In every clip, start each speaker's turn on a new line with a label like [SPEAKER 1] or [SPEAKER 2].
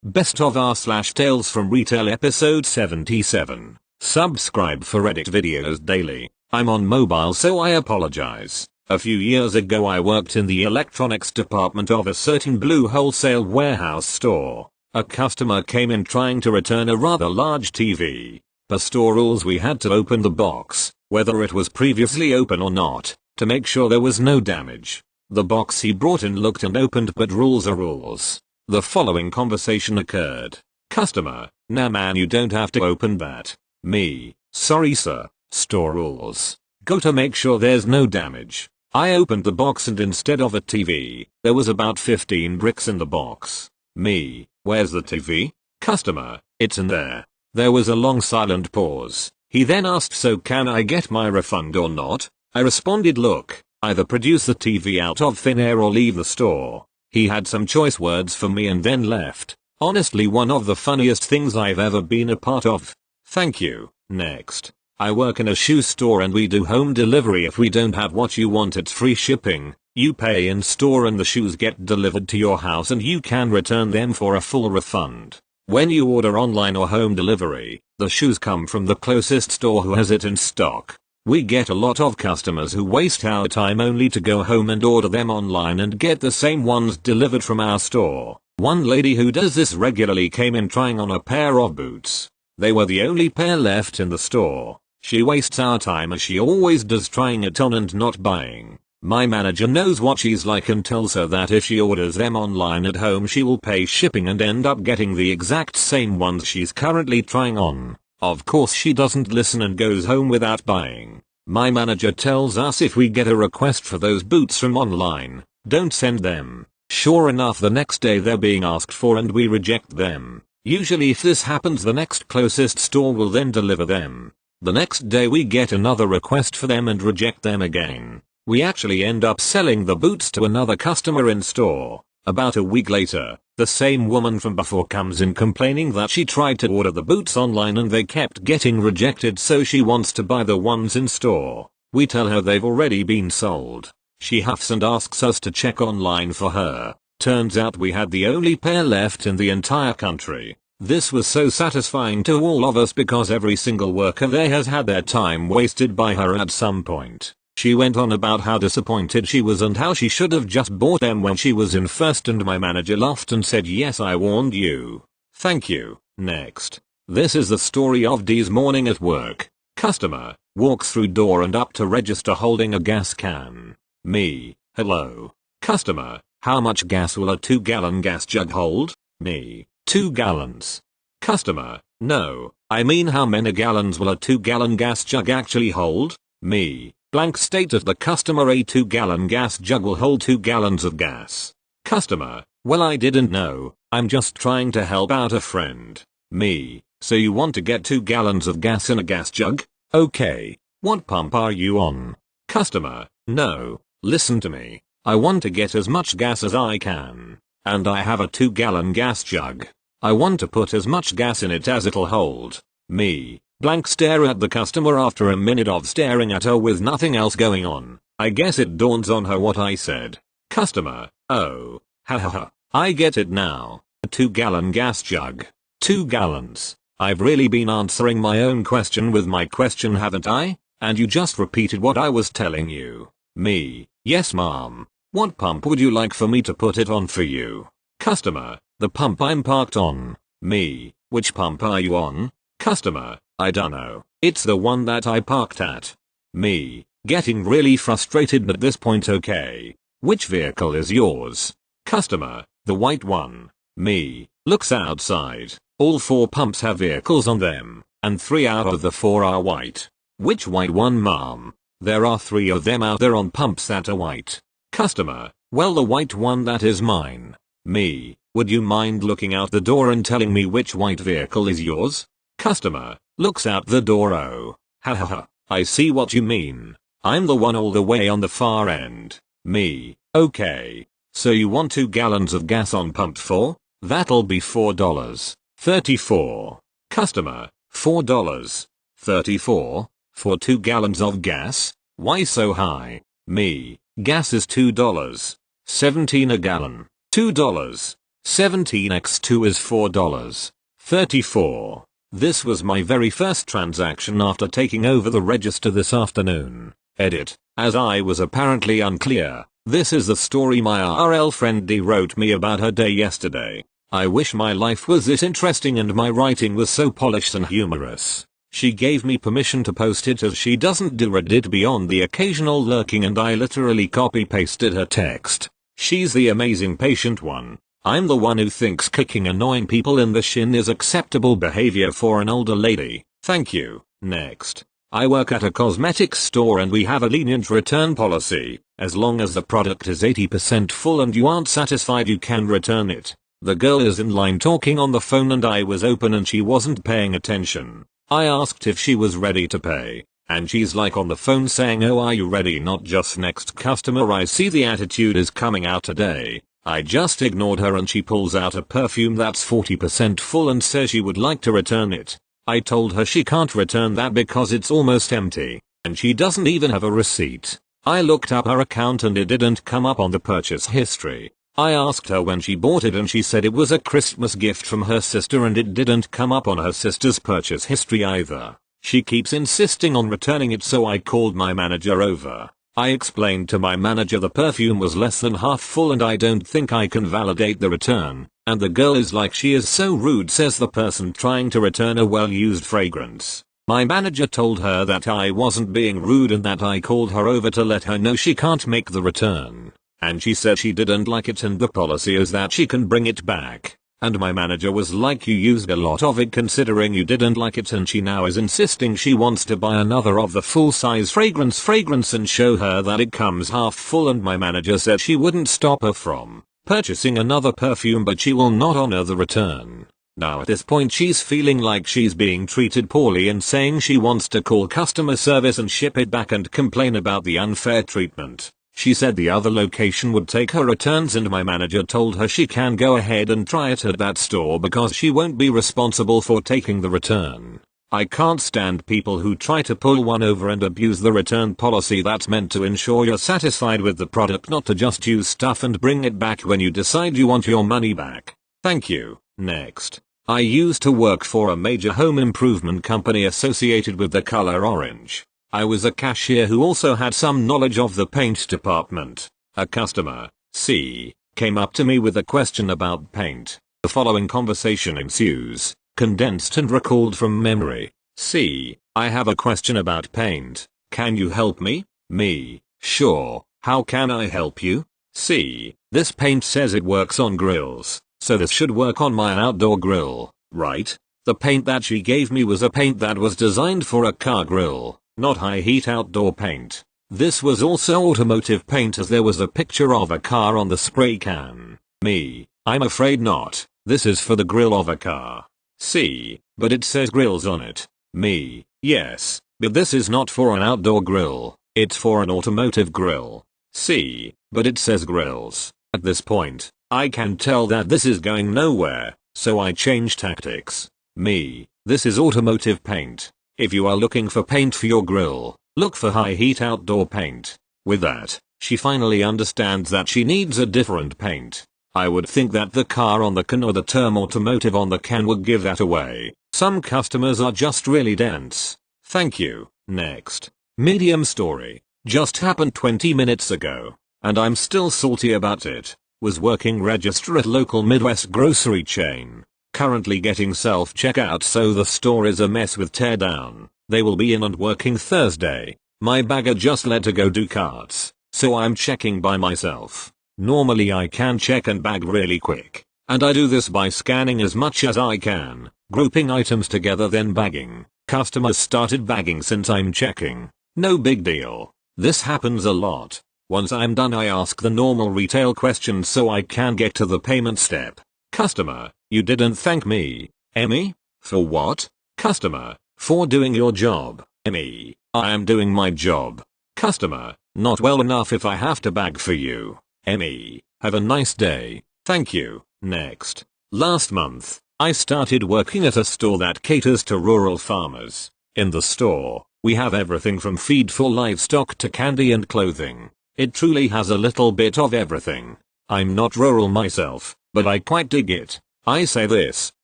[SPEAKER 1] Best of r/ Tales from Retail episode 77. Subscribe for Reddit videos daily. I'm on mobile so I apologize. A few years ago I worked in the electronics department of a certain blue wholesale warehouse store. A customer came in trying to return a rather large TV. Per store rules we had to open the box, whether it was previously open or not, to make sure there was no damage. The box he brought in looked and opened, but rules are rules. The following conversation occurred. Customer: nah man, you don't have to open that. Me: sorry sir, store rules. Go to make sure there's no damage. I opened the box and instead of a TV, there was about 15 bricks in the box. Me: where's the TV? Customer: it's in there. There was a long silent pause. He then asked, so can I get my refund or not? I responded, look, either produce the TV out of thin air or leave the store. He had some choice words for me and then left. Honestly, one of the funniest things I've ever been a part of. Thank you. Next. I work in a shoe store and we do home delivery. If we don't have what you want, it's free shipping. You pay in store and the shoes get delivered to your house and you can return them for a full refund. When you order online or home delivery, the shoes come from the closest store who has it in stock. We get a lot of customers who waste our time only to go home and order them online and get the same ones delivered from our store. One lady who does this regularly came in trying on a pair of boots. They were the only pair left in the store. She wastes our time as she always does, trying it on and not buying. My manager knows what she's like and tells her that if she orders them online at home she will pay shipping and end up getting the exact same ones she's currently trying on. Of course she doesn't listen and goes home without buying. My manager tells us if we get a request for those boots from online, don't send them. Sure enough, the next day they're being asked for and we reject them. Usually if this happens, the next closest store will then deliver them. The next day we get another request for them and reject them again. We actually end up selling the boots to another customer in store. About a week later, the same woman from before comes in complaining that she tried to order the boots online and they kept getting rejected, so she wants to buy the ones in store. We tell her they've already been sold. She huffs and asks us to check online for her. Turns out we had the only pair left in the entire country. This was so satisfying to all of us because every single worker there has had their time wasted by her at some point. She went on about how disappointed she was and how she should have just bought them when she was in first, and my manager laughed and said, yes, I warned you. Thank you. Next. This is the story of Dee's morning at work. Customer: walks through door and up to register holding a gas can. Me: hello. Customer: how much gas will a 2-gallon gas jug hold? Me: 2 gallons. Customer: no, I mean how many gallons will a 2-gallon gas jug actually hold? Me: blank stated the customer, a 2-gallon gas jug will hold 2 gallons of gas. Customer: well, I didn't know, I'm just trying to help out a friend. Me: so you want to get 2 gallons of gas in a gas jug? Okay. What pump are you on? Customer: no, listen to me. I want to get as much gas as I can. And I have a 2-gallon gas jug. I want to put as much gas in it as it'll hold. Me: blank stare at the customer. After a minute of staring at her with nothing else going on, I guess it dawns on her what I said. Customer: oh, ha ha ha, I get it now. A 2-gallon gas jug. 2 gallons. I've really been answering my own question with my question, haven't I? And you just repeated what I was telling you. Me: yes ma'am. What pump would you like for me to put it on for you? Customer: the pump I'm parked on. Me: which pump are you on? Customer: I dunno. It's the one that I parked at. Me: getting really frustrated at this point. Okay. Which vehicle is yours? Customer: the white one. Me: looks outside. All 4 pumps have vehicles on them, and 3 out of the 4 are white. Which white one, ma'am? There are 3 of them out there on pumps that are white. Customer: well, the white one, that is mine. Me: would you mind looking out the door and telling me which white vehicle is yours? Customer: looks out the door. Oh, ha ha ha, I see what you mean. I'm the one all the way on the far end. Me: okay. So you want 2 gallons of gas on pump 4? That'll be $4.34. Customer: $4.34 for 2 gallons of gas? Why so high? Me: gas is $2.17 a gallon. $2. 17x2 is $4.34. This was my very first transaction after taking over the register this afternoon. Edit. As I was apparently unclear, this is the story my RL friend D wrote me about her day yesterday. I wish my life was this interesting and my writing was so polished and humorous. She gave me permission to post it as she doesn't do Reddit beyond the occasional lurking, and I literally copy-pasted her text. She's the amazing patient one. I'm the one who thinks kicking annoying people in the shin is acceptable behavior for an older lady. Thank you. Next. I work at a cosmetics store and we have a lenient return policy. As long as the product is 80% full and you aren't satisfied, you can return it. The girl is in line talking on the phone and I was open and she wasn't paying attention. I asked if she was ready to pay, and she's like on the phone saying, "Oh, are you ready? Not just next customer. I see the attitude is coming out today." I just ignored her and she pulls out a perfume that's 40% full and says she would like to return it. I told her she can't return that because it's almost empty, and she doesn't even have a receipt. I looked up her account and it didn't come up on the purchase history. I asked her when she bought it and she said it was a Christmas gift from her sister and it didn't come up on her sister's purchase history either. She keeps insisting on returning it, so I called my manager over. I explained to my manager the perfume was less than half full and I don't think I can validate the return, and the girl is like, "She is so rude," says the person trying to return a well-used fragrance. My manager told her that I wasn't being rude and that I called her over to let her know she can't make the return. And she said she didn't like it and the policy is that she can bring it back. And my manager was like, "You used a lot of it considering you didn't like it," and she now is insisting she wants to buy another of the full-size fragrance and show her that it comes half full, and my manager said she wouldn't stop her from purchasing another perfume but she will not honor the return. Now at this point she's feeling like she's being treated poorly and saying she wants to call customer service and ship it back and complain about the unfair treatment. She said the other location would take her returns and my manager told her she can go ahead and try it at that store because she won't be responsible for taking the return. I can't stand people who try to pull one over and abuse the return policy that's meant to ensure you're satisfied with the product, not to just use stuff and bring it back when you decide you want your money back. Thank you. Next. I used to work for a major home improvement company associated with the color orange. I was a cashier who also had some knowledge of the paint department. A customer, C, came up to me with a question about paint. The following conversation ensues, condensed and recalled from memory. C, "I have a question about paint. Can you help me?" Me, "Sure, how can I help you?" C, "This paint says it works on grills, so this should work on my outdoor grill, right?" The paint that she gave me was a paint that was designed for a car grill, not high heat outdoor paint. This was also automotive paint as there was a picture of a car on the spray can. Me, "I'm afraid not. This is for the grill of a car." C, "But it says grills on it." Me, "Yes, but this is not for an outdoor grill. It's for an automotive grill." C, "But it says grills." At this point, I can tell that this is going nowhere, so I change tactics. Me, "This is automotive paint. If you are looking for paint for your grill, look for high heat outdoor paint." With that, she finally understands that she needs a different paint. I would think that the car on the can or the term automotive on the can would give that away. Some customers are just really dense. Thank you. Next. Medium story. Just happened 20 minutes ago, and I'm still salty about it. Was working register at local Midwest grocery chain. Currently getting self-checkout, so the store is a mess with teardown. They will be in and working Thursday. My bagger just let to go do carts, so I'm checking by myself. Normally I can check and bag really quick, and I do this by scanning as much as I can, grouping items together then bagging. Customers started bagging since I'm checking. No big deal. This happens a lot. Once I'm done I ask the normal retail questions so I can get to the payment step. Customer, "You didn't thank me." Emmy, "For what?" Customer, "For doing your job." Emmy, "I am doing my job." Customer, "Not well enough if I have to bag for you." Emmy, "Have a nice day. Thank you." Next. Last month, I started working at a store that caters to rural farmers. In the store, we have everything from feed for livestock to candy and clothing. It truly has a little bit of everything. I'm not rural myself, but I quite dig it. I say this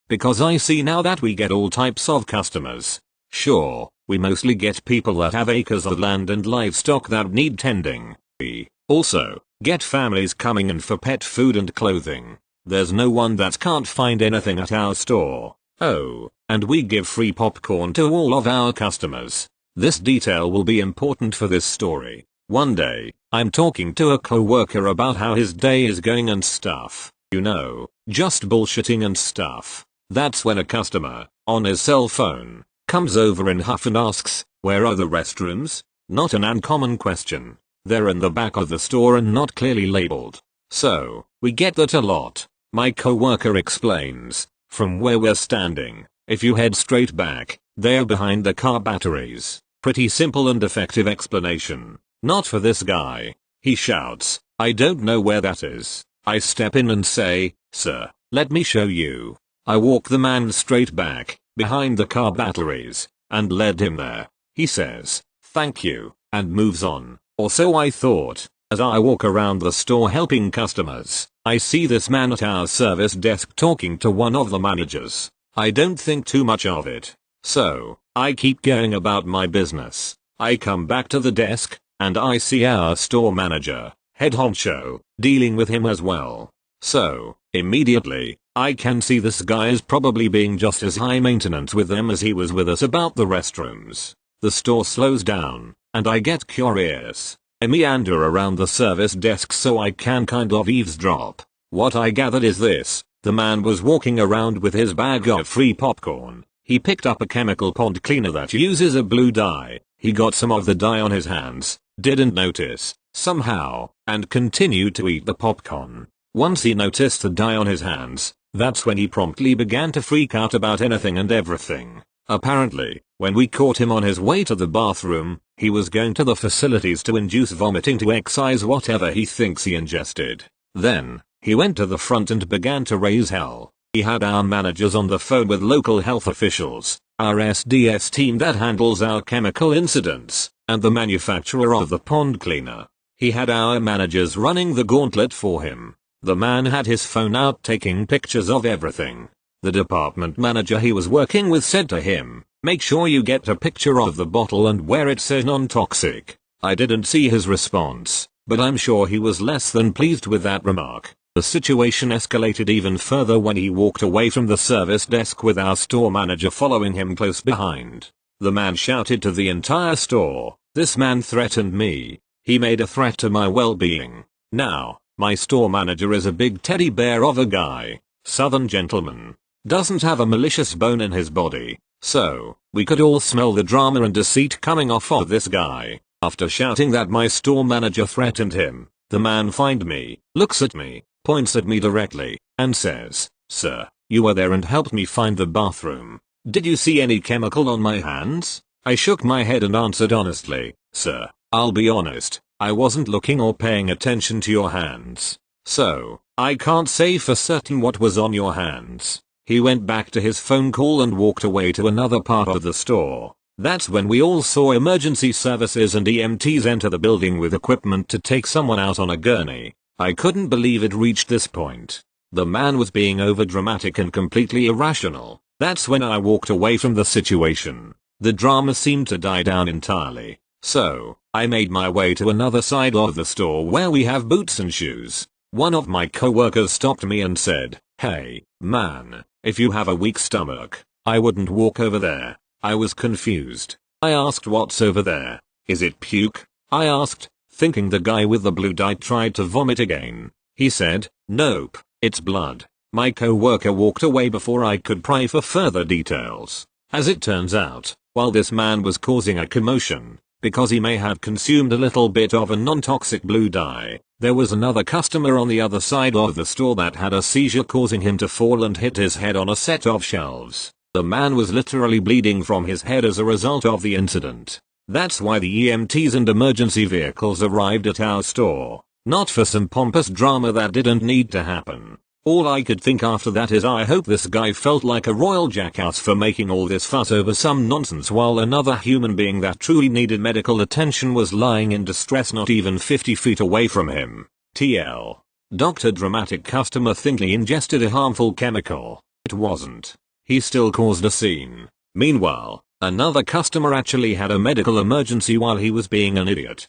[SPEAKER 1] because I see now that we get all types of customers. Sure, we mostly get people that have acres of land and livestock that need tending. We also get families coming in for pet food and clothing. There's no one that can't find anything at our store. Oh, and we give free popcorn to all of our customers. This detail will be important for this story. One day, I'm talking to a coworker about how his day is going and stuff. You know, just bullshitting and stuff. That's when a customer, on his cell phone, comes over in huff and asks, "Where are the restrooms?" Not an uncommon question. They're in the back of the store and not clearly labeled. So, we get that a lot. My coworker explains, from where we're standing, if you head straight back, they're behind the car batteries. Pretty simple and effective explanation. Not for this guy. He shouts, "I don't know where that is." I step in and say, "Sir, let me show you." I walk the man straight back, behind the car batteries, and led him there. He says, "Thank you," and moves on. Or so I thought. As I walk around the store helping customers, I see this man at our service desk talking to one of the managers. I don't think too much of it. So, I keep going about my business. I come back to the desk, and I see our store manager, head honcho, dealing with him as well. So, immediately, I can see this guy is probably being just as high maintenance with them as he was with us about the restrooms. The store slows down, and I get curious. I meander around the service desk so I can kind of eavesdrop. What I gathered is this: the man was walking around with his bag of free popcorn. He picked up a chemical pond cleaner that uses a blue dye. He got some of the dye on his hands, didn't notice, somehow, and continued to eat the popcorn. Once he noticed the dye on his hands, that's when he promptly began to freak out about anything and everything. Apparently, when we caught him on his way to the bathroom, he was going to the facilities to induce vomiting to excise whatever he thinks he ingested. Then, he went to the front and began to raise hell. He had our managers on the phone with local health officials, our SDS team that handles our chemical incidents, and the manufacturer of the pond cleaner. He had our managers running the gauntlet for him. The man had his phone out taking pictures of everything. The department manager he was working with said to him, "Make sure you get a picture of the bottle and where it says non-toxic." I didn't see his response, but I'm sure he was less than pleased with that remark. The situation escalated even further when he walked away from the service desk with our store manager following him close behind. The man shouted to the entire store. This man threatened me. He made a threat to my well-being. Now, my store manager is a big teddy bear of a guy. Southern gentleman. Doesn't have a malicious bone in his body. So, we could all smell the drama and deceit coming off of this guy. After shouting that my store manager threatened him, the man finds me, looks at me, points at me directly, and says, "Sir, you were there and helped me find the bathroom. Did you see any chemical on my hands?" I shook my head and answered honestly, "Sir, I'll be honest, I wasn't looking or paying attention to your hands. So, I can't say for certain what was on your hands." He went back to his phone call and walked away to another part of the store. That's when we all saw emergency services and EMTs enter the building with equipment to take someone out on a gurney. I couldn't believe it reached this point. The man was being overdramatic and completely irrational. That's when I walked away from the situation. The drama seemed to die down entirely. So, I made my way to another side of the store where we have boots and shoes. One of my coworkers stopped me and said, "Hey, man, if you have a weak stomach, I wouldn't walk over there." I was confused. I asked, "What's over there? Is it puke?" I asked, thinking the guy with the blue dye tried to vomit again. He said, "Nope, it's blood." My coworker walked away before I could pry for further details. As it turns out, while this man was causing a commotion, because he may have consumed a little bit of a non-toxic blue dye, there was another customer on the other side of the store that had a seizure causing him to fall and hit his head on a set of shelves. The man was literally bleeding from his head as a result of the incident. That's why the EMTs and emergency vehicles arrived at our store. Not for some pompous drama that didn't need to happen. All I could think after that is I hope this guy felt like a royal jackass for making all this fuss over some nonsense while another human being that truly needed medical attention was lying in distress not even 50 feet away from him. TL. Dr. Dramatic customer thinking he ingested a harmful chemical. It wasn't. He still caused a scene. Meanwhile, another customer actually had a medical emergency while he was being an idiot.